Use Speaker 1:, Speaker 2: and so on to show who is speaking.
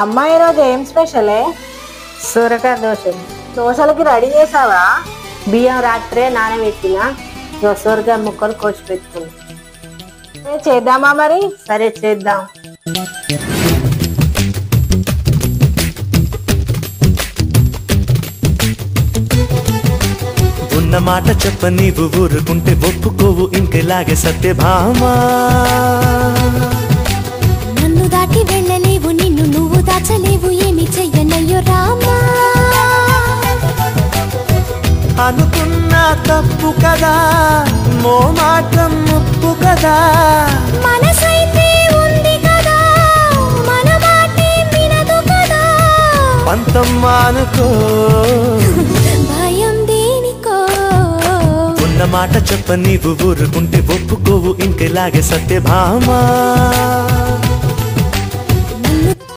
Speaker 1: అమ్మాయి రోజు ఏం స్పెషలే?
Speaker 2: సూరకాయ దోశ.
Speaker 1: దోశలకి రెడీ చేసావా?
Speaker 2: బియ్యం రాత్రే నానబెట్టిన, సూరకాయ ముక్కలు కోసి పెట్టుకున్నా.
Speaker 1: చేద్దామా మరి?
Speaker 2: సరే చేద్దాం.
Speaker 3: ఉన్న మాట చెప్ప నీవు ఊరుకుంటే ఒప్పుకోవు ఇంకెలాగే సత్యభామా.
Speaker 4: నన్ను దాటి వెళ్ళలేవు, నిన్ను నువ్వు దాచలేవు, ఏమి చెయ్యనయ్యో రామా.
Speaker 3: అనుకున్నా తప్పు కదా, మోమాటం ముప్పు కదా,
Speaker 4: మనసైతే ఉంది కదా, మన మాటే వినదు కదా.
Speaker 3: పంతం మానుకో,
Speaker 4: భయం దేనికో.
Speaker 3: ఉన్న మాట చెప్ప నీవు ఊరుకుంటే ఒప్పుకోవు ఇంకెలాగే సత్యభామా.